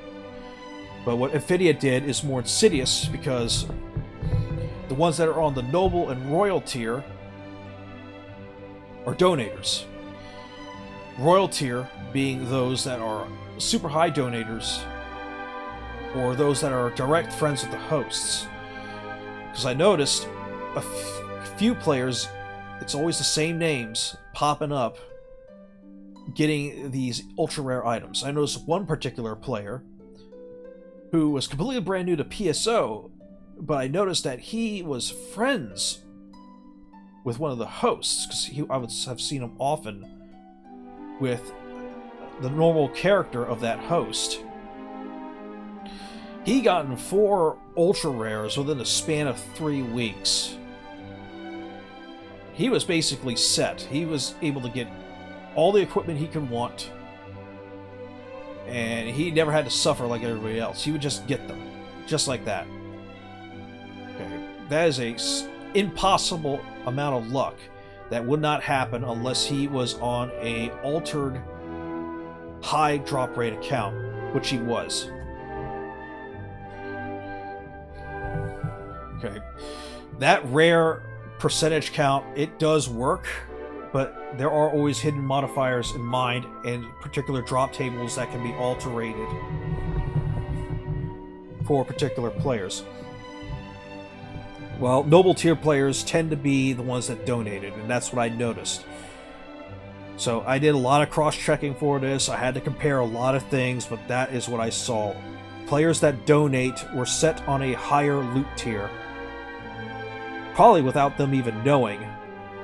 But what Ephinea did is more insidious, because the ones that are on the Noble and Royal tier are donators. Royal tier being those that are super high donators, or those that are direct friends with the hosts. Because I noticed a few players, it's always the same names popping up, getting these ultra rare items. I noticed one particular player who was completely brand new to PSO, but I noticed that he was friends with one of the hosts, because I would have seen him often with the normal character of that host. He gotten 4 ultra rares within the span of 3 weeks. He was basically set. He was able to get all the equipment he could want, and he never had to suffer like everybody else. He would just get them, just like that. Okay, that is a impossible amount of luck that would not happen unless he was on a altered high drop rate account, which he was. Okay, that rare percentage count, it does work, but there are always hidden modifiers in mind and particular drop tables that can be alterated for particular players. Well, noble tier players tend to be the ones that donated, and that's what I noticed. So I did a lot of cross-checking for this. I had to compare a lot of things, but that is what I saw. Players that donate were set on a higher loot tier, probably without them even knowing,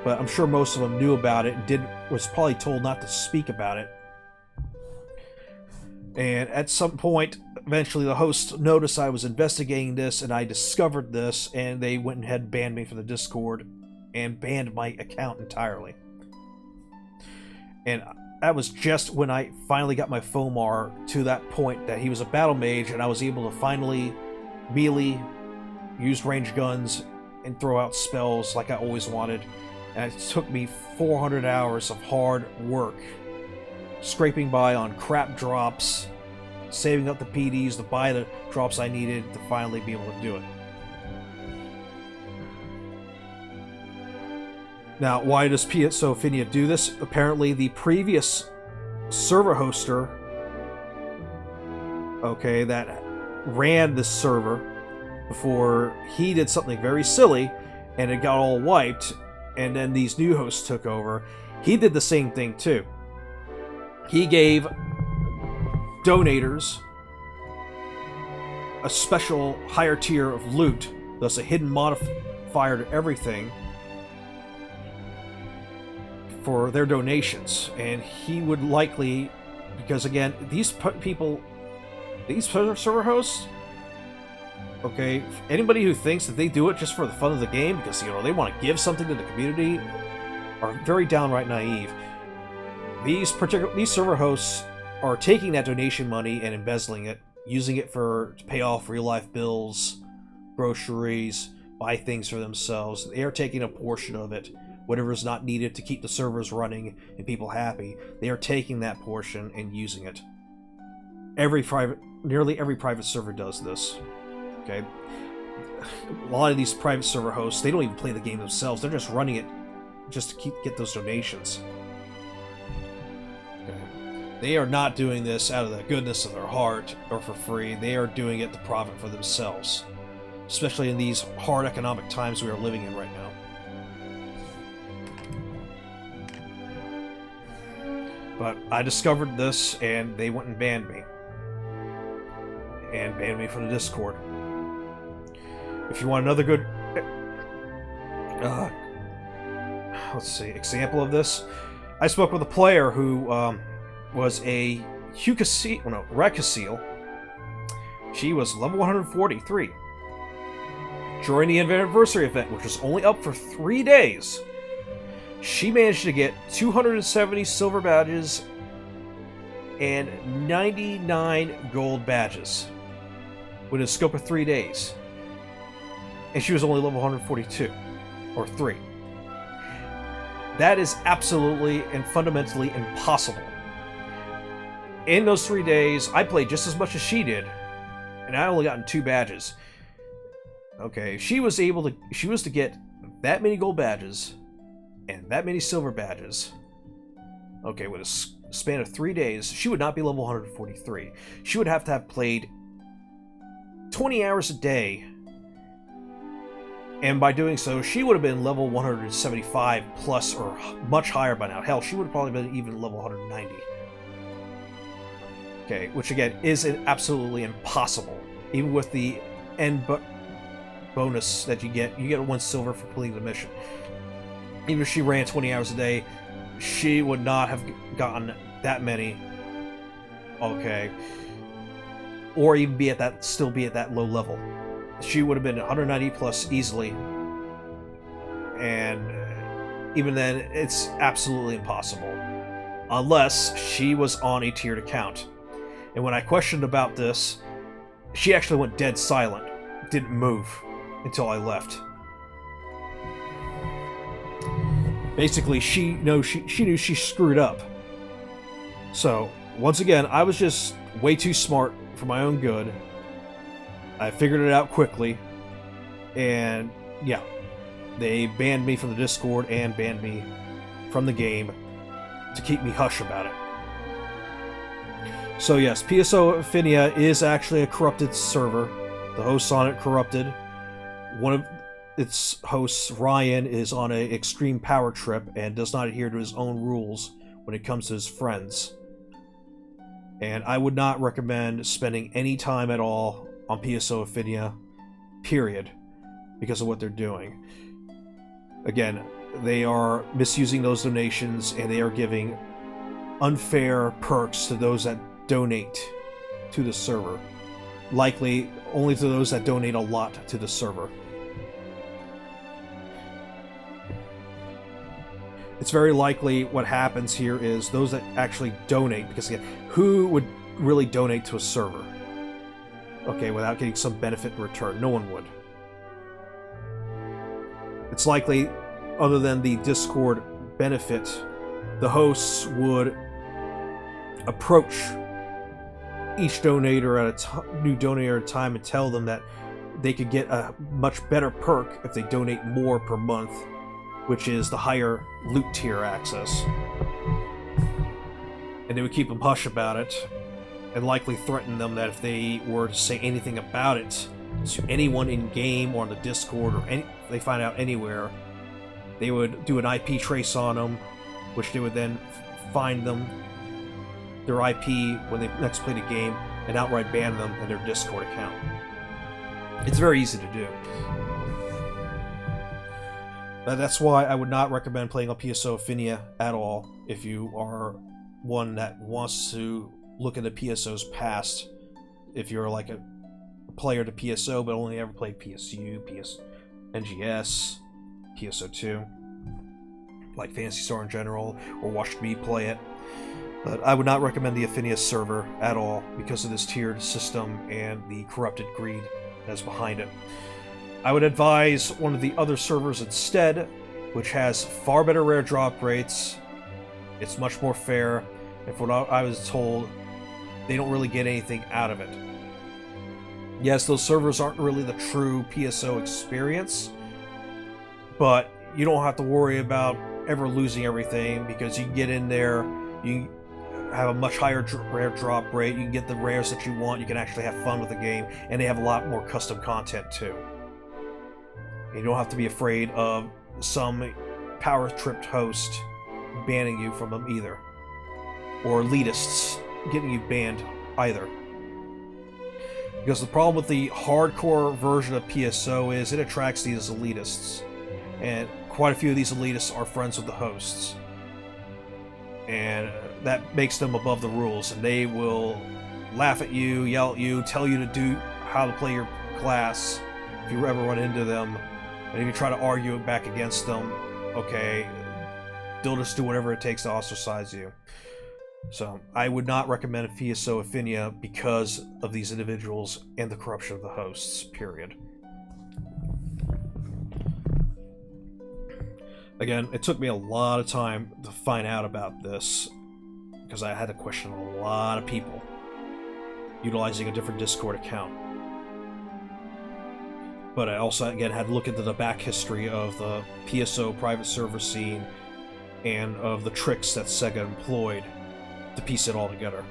but I'm sure most of them knew about it and was probably told not to speak about it. And at some point, eventually the host noticed I was investigating this, and I discovered this, and they went ahead and banned me from the Discord and banned my account entirely. And that was just when I finally got my Fomar to that point that he was a battle mage, and I was able to finally melee, use range guns, and throw out spells like I always wanted. And it took me 400 hours of hard work, scraping by on crap drops, saving up the PDs to buy the drops I needed to finally be able to do it. Now, why does PSO Ephinea do this? Apparently, the previous server hoster, okay, that ran this server before, he did something very silly, and it got all wiped, and then these new hosts took over. He did the same thing too. He gave donators a special higher tier of loot, thus a hidden modifier to everything for their donations. And he would likely, because again, these people, these server hosts, okay, anybody who thinks that they do it just for the fun of the game because, you know, they want to give something to the community are very downright naive. These server hosts are taking that donation money and embezzling it, using it to pay off real-life bills, groceries, buy things for themselves. They are taking a portion of it, whatever is not needed to keep the servers running and people happy. They are taking that portion and using it. Nearly every private server does this. Okay, a lot of these private server hosts, they don't even play the game themselves. They're just running it just to get those donations. Okay. They are not doing this out of the goodness of their heart or for free. They are doing it to profit for themselves, especially in these hard economic times we are living in right now. But I discovered this, and they went and banned me. And banned me from the Discord. If you want another good... let's see, example of this. I spoke with a player who was a Cecil. She was level 143. During the anniversary event, which was only up for 3 days, she managed to get 270 silver badges and 99 gold badges within a scope of 3 days. And she was only level 142, or 3. That is absolutely and fundamentally impossible. In those 3 days, I played just as much as she did, and I only gotten 2 badges. Okay, she was to get that many gold badges and that many silver badges. Okay, with a span of 3 days, she would not be level 143. She would have to have played 20 hours a day, and by doing so, she would have been level 175 plus or much higher by now. Hell, she would have probably been even level 190. Okay, which again is absolutely impossible. Even with the end bonus that you get 1 silver for completing the mission. Even if she ran 20 hours a day, she would not have gotten that many. Okay. Or even still be at that low level. She would have been 190 plus easily. And even then, it's absolutely impossible. Unless she was on a tiered account. And when I questioned about this, she actually went dead silent. Didn't move until I left. Basically, she knew she screwed up. So, once again, I was just way too smart for my own good. I figured it out quickly. And, yeah. They banned me from the Discord and banned me from the game to keep me hush about it. So yes, PSO Ephinea is actually a corrupted server. The hosts on it corrupted. One of its hosts, Ryan, is on an extreme power trip and does not adhere to his own rules when it comes to his friends. And I would not recommend spending any time at all on PSO Ephinea, period, because of what they're doing. Again, they are misusing those donations, and they are giving unfair perks to those that donate to the server. Likely only to those that donate a lot to the server. It's very likely what happens here is those that actually donate, because again, who would really donate to a server? Okay, without getting some benefit in return? No one would. It's likely, other than the Discord benefit, the hosts would approach each donator new donator at a time and tell them that they could get a much better perk if they donate more per month, which is the higher loot tier access. And they would keep them hush about it, and likely threaten them that if they were to say anything about it to anyone in game or on the Discord or if they find out anywhere, they would do an IP trace on them, which they would then find them their IP when they next play the game and outright ban them in their Discord account. It's very easy to do. That's why I would not recommend playing on PSO Ephinea at all if you are one that wants to look into PSO's past. If you're like a player to PSO but only ever played PSU, NGS, PSO2, like Phantasy Star in general, or watched me play it. But I would not recommend the Ephinea server at all because of this tiered system and the corrupted greed that's behind it. I would advise one of the other servers instead, which has far better rare drop rates. It's much more fair, and from what I was told, they don't really get anything out of it. Yes, those servers aren't really the true PSO experience, but you don't have to worry about ever losing everything because you can get in there, you have a much higher rare drop rate, you can get the rares that you want, you can actually have fun with the game, and they have a lot more custom content too. You don't have to be afraid of some power-tripped host banning you from them either. or elitists getting you banned either. Because the problem with the hardcore version of PSO is it attracts these elitists. And quite a few of these elitists are friends with the hosts. And that makes them above the rules, and they will laugh at you, yell at you, tell you to do how to play your class if you ever run into them. And if you try to argue it back against them, okay, they'll just do whatever it takes to ostracize you. So I would not recommend PSO Ephinea because of these individuals and the corruption of the hosts, period. Again, it took me a lot of time to find out about this, because I had to question a lot of people utilizing a different Discord account. But I also, again, had to look into the back history of the PSO private server scene and of the tricks that Sega employed to piece it all together.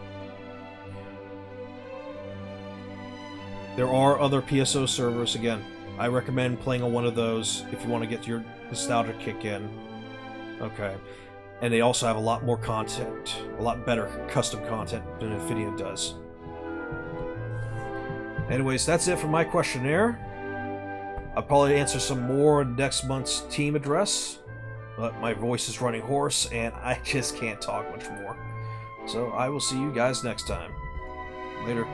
There are other PSO servers. Again, I recommend playing on one of those if you want to get your nostalgia kick in. Okay. And they also have a lot more content, a lot better custom content than Ephinea does. Anyways, that's it for my questionnaire. I'll probably answer some more in next month's team address, but my voice is running hoarse and I just can't talk much more. So I will see you guys next time. Later.